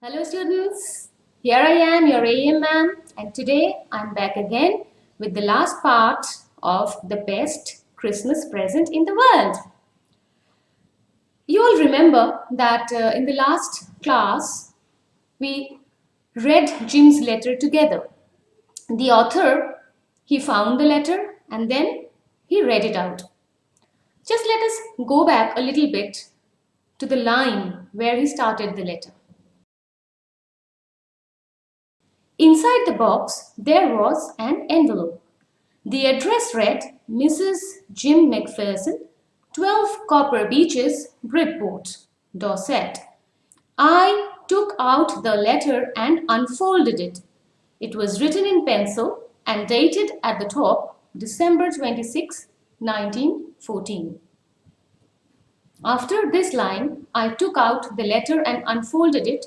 Hello students, here I am, your AM ma'am, and today I'm back again with the last part of the best Christmas present in the world. You all remember that in the last class we read Jim's letter together. The author, he found the letter and then he read it out. Just let us go back a little bit to the line where he started the letter. Inside the box, there was an envelope. The address read Mrs. Jim McPherson, 12 Copper Beeches, Bridport, Dorset. I took out the letter and unfolded it. It was written in pencil and dated at the top December 26, 1914. After this line, I took out the letter and unfolded it.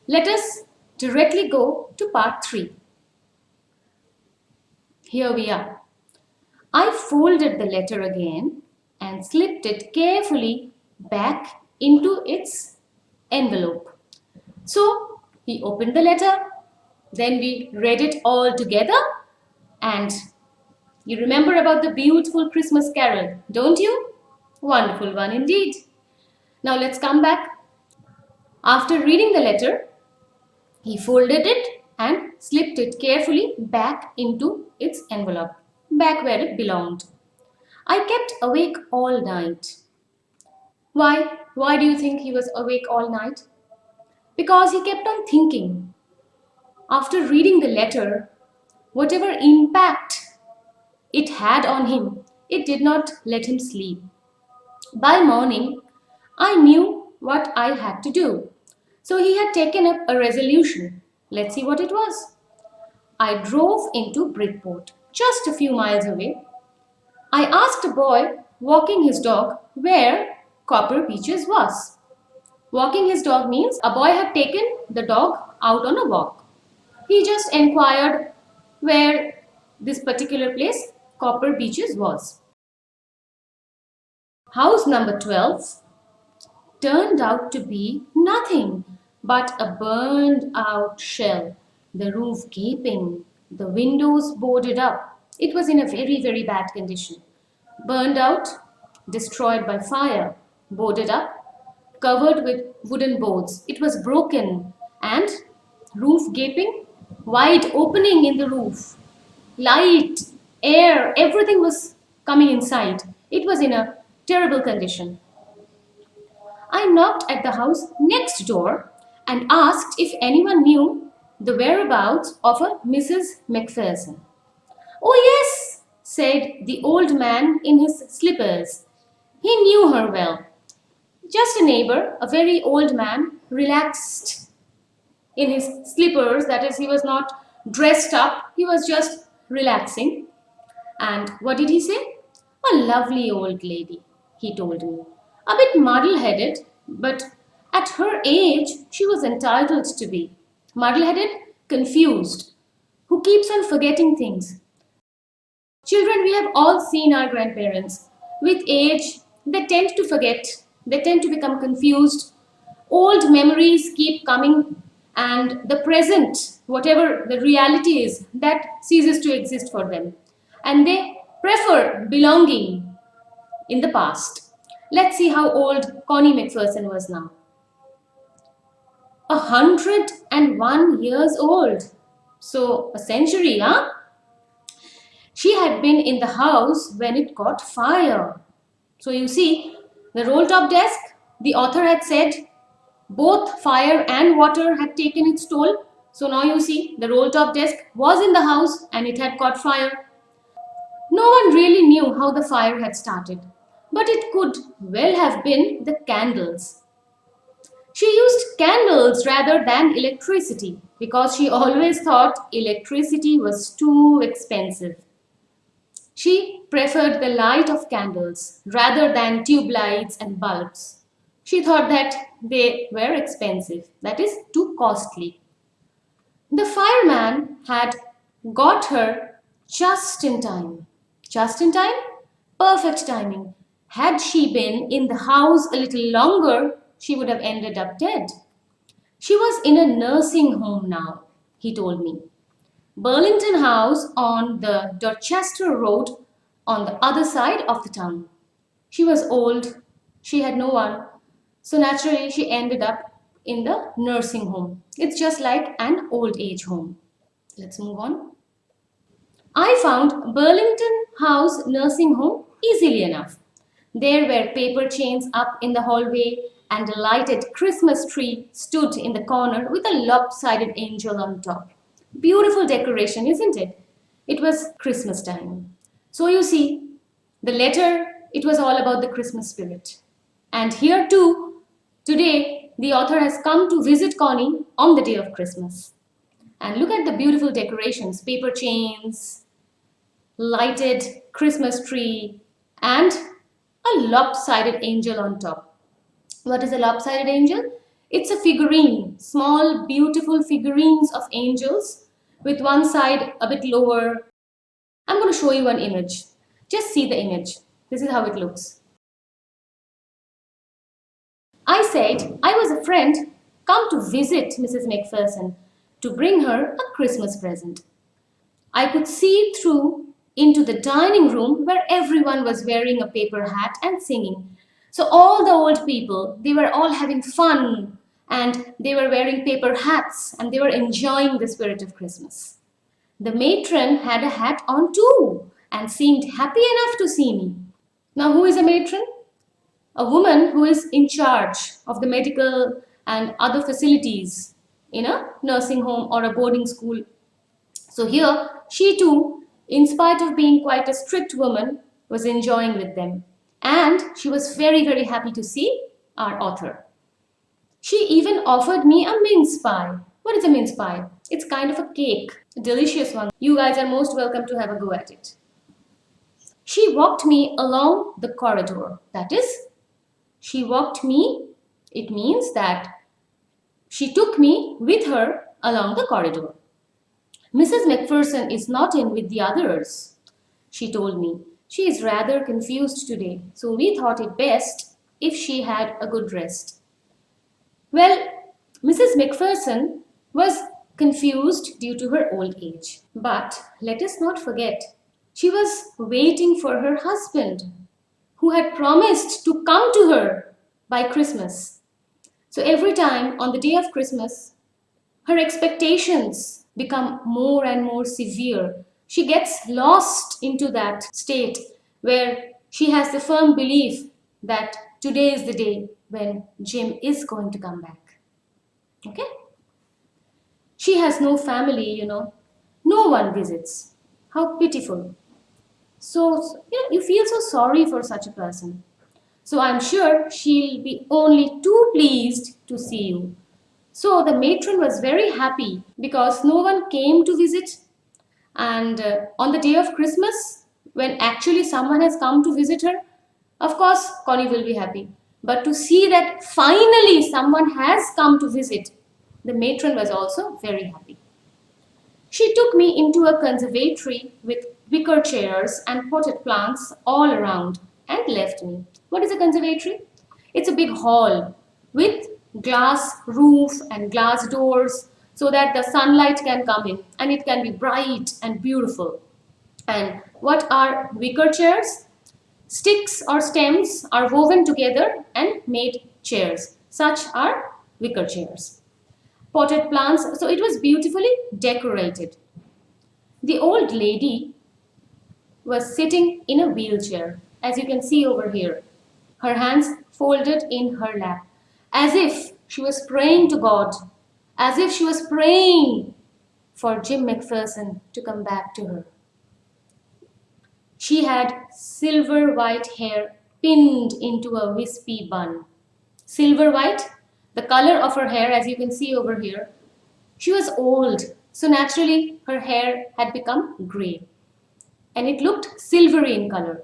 Let us directly go to part 3. Here we are. I folded the letter again and slipped it carefully back into its envelope. So he opened the letter, then we read it all together, and you remember about the beautiful Christmas carol, don't you? Wonderful one indeed. Now let's come back. After reading the letter, he folded it and slipped it carefully back into its envelope, back where it belonged. I kept awake all night. Why? Why do you think he was awake all night? Because he kept on thinking. After reading the letter, whatever impact it had on him, it did not let him sleep. By morning, I knew what I had to do. So he had taken up a resolution. Let's see what it was. I drove into Bridport, just a few miles away. I asked a boy walking his dog where Copper Beeches was. Walking his dog means a boy had taken the dog out on a walk. He just inquired where this particular place, Copper Beeches, was. House number 12 turned out to be nothing but a burned out shell, the roof gaping, the windows boarded up. It was in a very, very bad condition. Burned out, destroyed by fire, boarded up, covered with wooden boards. It was broken and roof gaping, wide opening in the roof. Light, air, everything was coming inside. It was in a terrible condition. I knocked at the house next door and asked if anyone knew the whereabouts of a Mrs. McPherson. Oh, yes, said the old man in his slippers. He knew her well. Just a neighbor, a very old man, relaxed in his slippers, that is, he was not dressed up, he was just relaxing. And what did he say? A lovely old lady, he told me. A bit muddle-headed, but at her age, she was entitled to be. Muddle-headed, confused, who keeps on forgetting things. Children, we have all seen our grandparents. With age, they tend to forget, they tend to become confused. Old memories keep coming, and the present, whatever the reality is, that ceases to exist for them. And they prefer belonging in the past. Let's see how old Connie McPherson was now. 101 years old. So, a century, huh? She had been in the house when it caught fire. So you see, the roll top desk, the author had said both fire and water had taken its toll. So now you see, the roll top desk was in the house and it had caught fire. No one really knew how the fire had started, but it could well have been the candles. She used candles rather than electricity because she always thought electricity was too expensive. She preferred the light of candles rather than tube lights and bulbs. She thought that they were expensive, that is, too costly. The fireman had got her just in time. Just in time? Perfect timing. Had she been in the house a little longer, she would have ended up dead. She was in a nursing home now, he told me. Burlington House on the Dorchester Road on the other side of the town. She was old, she had no one, so naturally she ended up in the nursing home. It's just like an old age home. Let's move on. I found Burlington House nursing home easily enough. There were paper chains up in the hallway, and a lighted Christmas tree stood in the corner with a lopsided angel on top. Beautiful decoration, isn't it? It was Christmas time. So you see, the letter, it was all about the Christmas spirit. And here too, today, the author has come to visit Connie on the day of Christmas. And look at the beautiful decorations, paper chains, lighted Christmas tree, and a lopsided angel on top. What is a lopsided angel? It's a figurine, small, beautiful figurines of angels with one side a bit lower. I'm going to show you an image. Just see the image. This is how it looks. I said I was a friend come to visit Mrs. McPherson to bring her a Christmas present. I could see through into the dining room where everyone was wearing a paper hat and singing. So all the old people, they were all having fun and they were wearing paper hats and they were enjoying the spirit of Christmas. The matron had a hat on too and seemed happy enough to see me. Now, who is a matron? A woman who is in charge of the medical and other facilities in a nursing home or a boarding school. So here, she too, in spite of being quite a strict woman, was enjoying with them. And she was very, very happy to see our author. She even offered me a mince pie. What is a mince pie? It's kind of a cake, a delicious one. You guys are most welcome to have a go at it. She walked me along the corridor. That is, she walked me, it means that she took me with her along the corridor. Mrs. McPherson is not in with the others, she told me. She is rather confused today, so we thought it best if she had a good rest. Well, Mrs. McPherson was confused due to her old age. But let us not forget, she was waiting for her husband, who had promised to come to her by Christmas. So every time on the day of Christmas, her expectations become more and more severe. She gets lost into that state where she has the firm belief that today is the day when Jim is going to come back. Okay? She has no family, No one visits. How pitiful. So, you feel so sorry for such a person. So I'm sure she'll be only too pleased to see you. So the matron was very happy because no one came to visit. And on the day of Christmas, when actually someone has come to visit her, of course, Connie will be happy. But to see that finally someone has come to visit, the matron was also very happy. She took me into a conservatory with wicker chairs and potted plants all around and left me. What is a conservatory? It's a big hall with glass roof and glass doors so that the sunlight can come in and it can be bright and beautiful. And what are wicker chairs? Sticks or stems are woven together and made chairs. Such are wicker chairs. Potted plants, so it was beautifully decorated. The old lady was sitting in a wheelchair, as you can see over here, her hands folded in her lap, as if she was praying to God, as if she was praying for Jim McPherson to come back to her. She had silver white hair pinned into a wispy bun. Silver white, the color of her hair, as you can see over here. She was old, so naturally her hair had become grey and it looked silvery in color.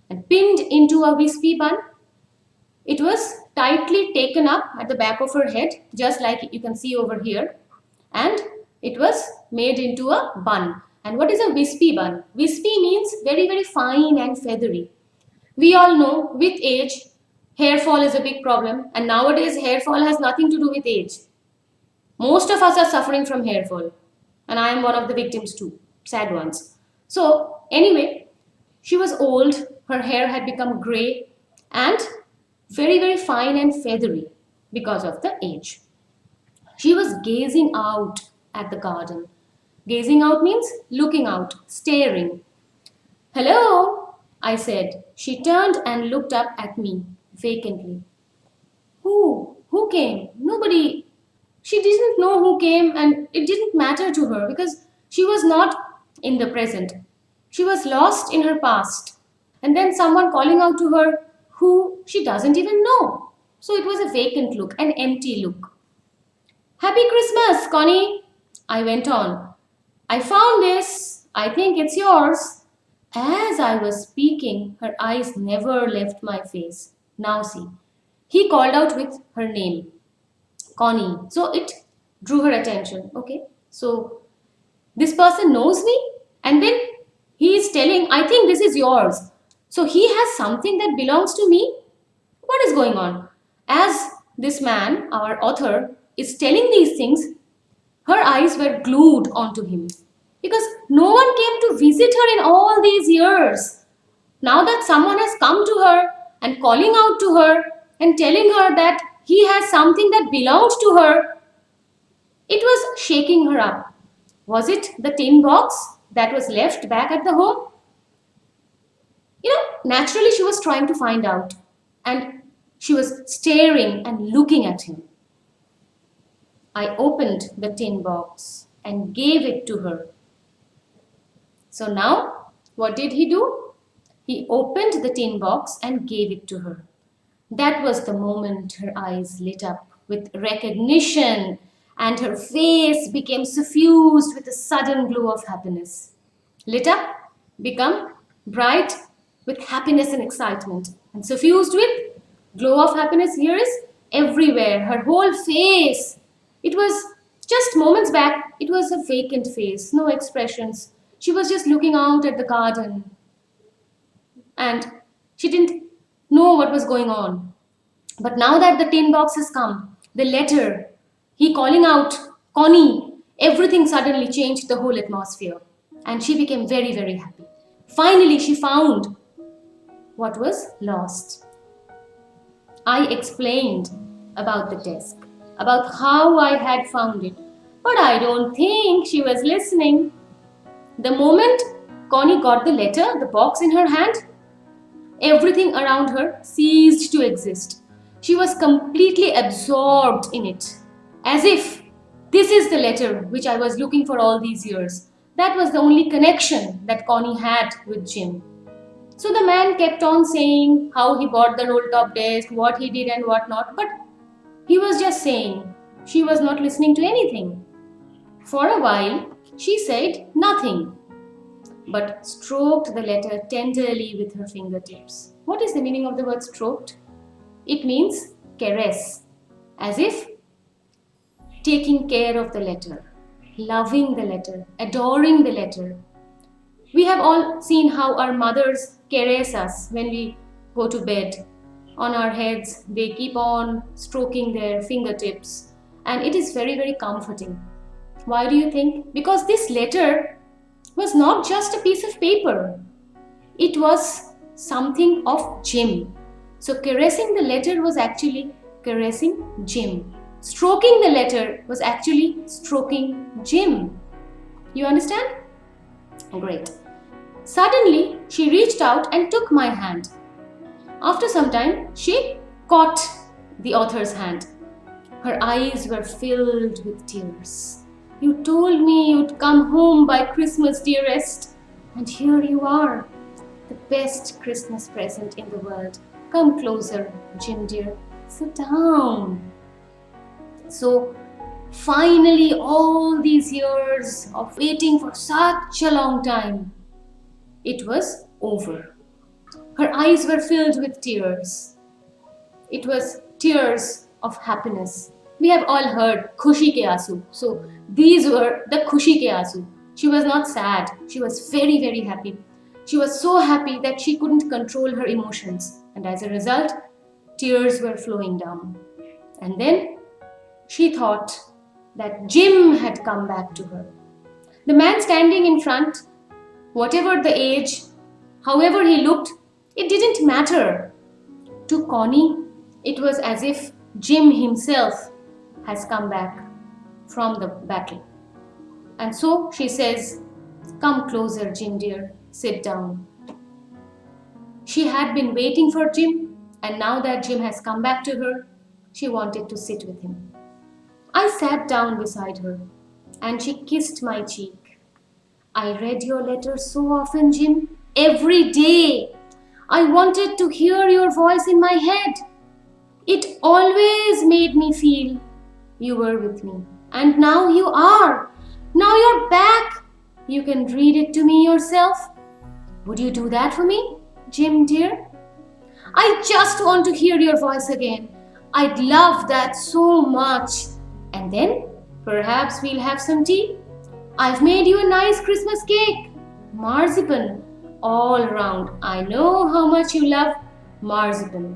And pinned into a wispy bun, it was tightly taken up at the back of her head, just like you can see over here, and it was made into a bun. And what is a wispy bun? Wispy means very, very fine and feathery. We all know with age, hair fall is a big problem, and nowadays hair fall has nothing to do with age. Most of us are suffering from hair fall, and I am one of the victims too, sad ones. So, anyway, she was old, her hair had become grey and very, very fine and feathery because of the age. She was gazing out at the garden. Gazing out means looking out, staring. Hello, I said. She turned and looked up at me vacantly. Who? Who came? Nobody. She didn't know who came, and it didn't matter to her because she was not in the present. She was lost in her past. And then someone calling out to her who she doesn't even know. So it was a vacant look, an empty look. Happy Christmas, Connie, I went on. I found this. I think it's yours. As I was speaking, her eyes never left my face. Now see. He called out with her name, Connie. So it drew her attention. Okay. So this person knows me, and then he is telling, I think this is yours. So he has something that belongs to me. What is going on? As this man, our author, is telling these things, her eyes were glued onto him because no one came to visit her in all these years. Now that someone has come to her and calling out to her and telling her that he has something that belongs to her, it was shaking her up. Was it the tin box that was left back at the home? Naturally she was trying to find out, and she was staring and looking at him. I opened the tin box and gave it to her. So now, what did he do? He opened the tin box and gave it to her. That was the moment her eyes lit up with recognition and her face became suffused with a sudden glow of happiness. Lit up, become bright with happiness and excitement, and suffused with glow of happiness here is everywhere, her whole face. It was just moments back, it was a vacant face, no expressions. She was just looking out at the garden and she didn't know what was going on. But now that the tin box has come, the letter, he calling out, Connie, everything suddenly changed the whole atmosphere. And she became very, very happy. Finally, she found what was lost. I explained about the desk, about how I had found it, but I don't think she was listening. The moment Connie got the letter, the box in her hand, everything around her ceased to exist. She was completely absorbed in it, as if this is the letter which I was looking for all these years. That was the only connection that Connie had with Jim. So the man kept on saying how he bought the roll top desk, what he did and what not, but he was just saying. She was not listening to anything. For a while, she said nothing, but stroked the letter tenderly with her fingertips. What is the meaning of the word stroked? It means caress, as if taking care of the letter, loving the letter, adoring the letter. We have all seen how our mothers caress us when we go to bed. On our heads, they keep on stroking their fingertips, and it is very, very comforting. Why do you think? Because this letter was not just a piece of paper, it was something of Jim. So, caressing the letter was actually caressing Jim. Stroking the letter was actually stroking Jim. You understand? Great. Suddenly, she reached out and took my hand. After some time, she caught the author's hand. Her eyes were filled with tears. You told me you'd come home by Christmas, dearest. And here you are, the best Christmas present in the world. Come closer, Jim dear. Sit down. So, finally, all these years of waiting for such a long time, it was over. Her eyes were filled with tears. It was tears of happiness. We have all heard Khushi ke Aasu. So these were the Khushi ke Aasu. She was not sad. She was very, very happy. She was so happy that she couldn't control her emotions. And as a result, tears were flowing down. And then she thought, that Jim had come back to her. The man standing in front, whatever the age, however he looked, it didn't matter. To Connie, it was as if Jim himself has come back from the battle. And so she says, "Come closer, Jim dear, sit down." She had been waiting for Jim, and now that Jim has come back to her, she wanted to sit with him. I sat down beside her, and she kissed my cheek. "I read your letters so often, Jim, every day. I wanted to hear your voice in my head. It always made me feel you were with me. And now you are. Now you're back. You can read it to me yourself. Would you do that for me, Jim dear? I just want to hear your voice again. I'd love that so much. And then perhaps we'll have some tea. I've made you a nice Christmas cake. Marzipan all around. I know how much you love marzipan."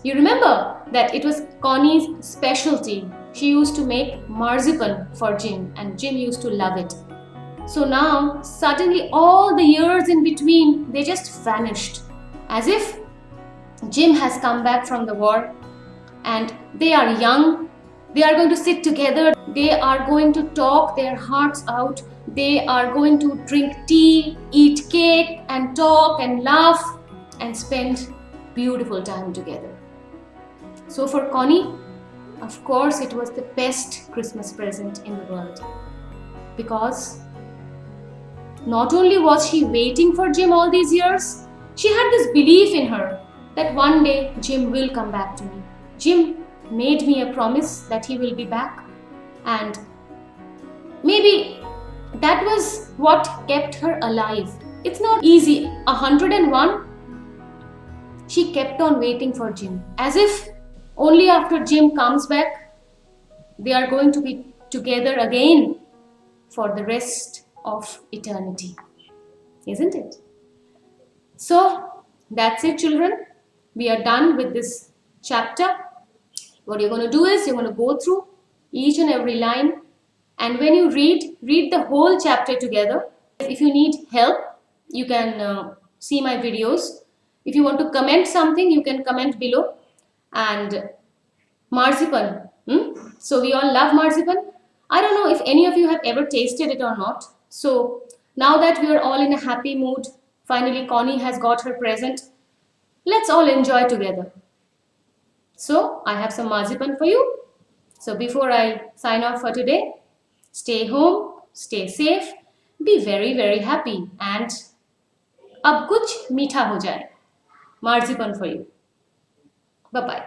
You remember that it was Connie's specialty. She used to make marzipan for Jim, and Jim used to love it. So now, suddenly, all the years in between, they just vanished. As if Jim has come back from the war and they are young. They are going to sit together. They are going to talk their hearts out. They are going to drink tea, eat cake, and talk and laugh and spend beautiful time together. So for Connie, of course, it was the best Christmas present in the world. Because not only was she waiting for Jim all these years, she had this belief in her that one day Jim will come back to me. Jim made me a promise that he will be back, and maybe that was what kept her alive. It's not easy. 101, she kept on waiting for Jim, as if only after Jim comes back, they are going to be together again for the rest of eternity. Isn't it? So that's it, children. We are done with this chapter. What you're going to do is you're going to go through each and every line, and when you read the whole chapter together. If you need help, you can see my videos. If you want to comment something, you can comment below. And marzipan. So we all love marzipan. I don't know if any of you have ever tasted it or not. So now that we are all in a happy mood, finally Connie has got her present. Let's all enjoy together. So I have some marzipan for you. So before I sign off for today, stay home, stay safe, be very very happy, and अब कुछ मीठा हो जाए. Marzipan for you. Bye bye.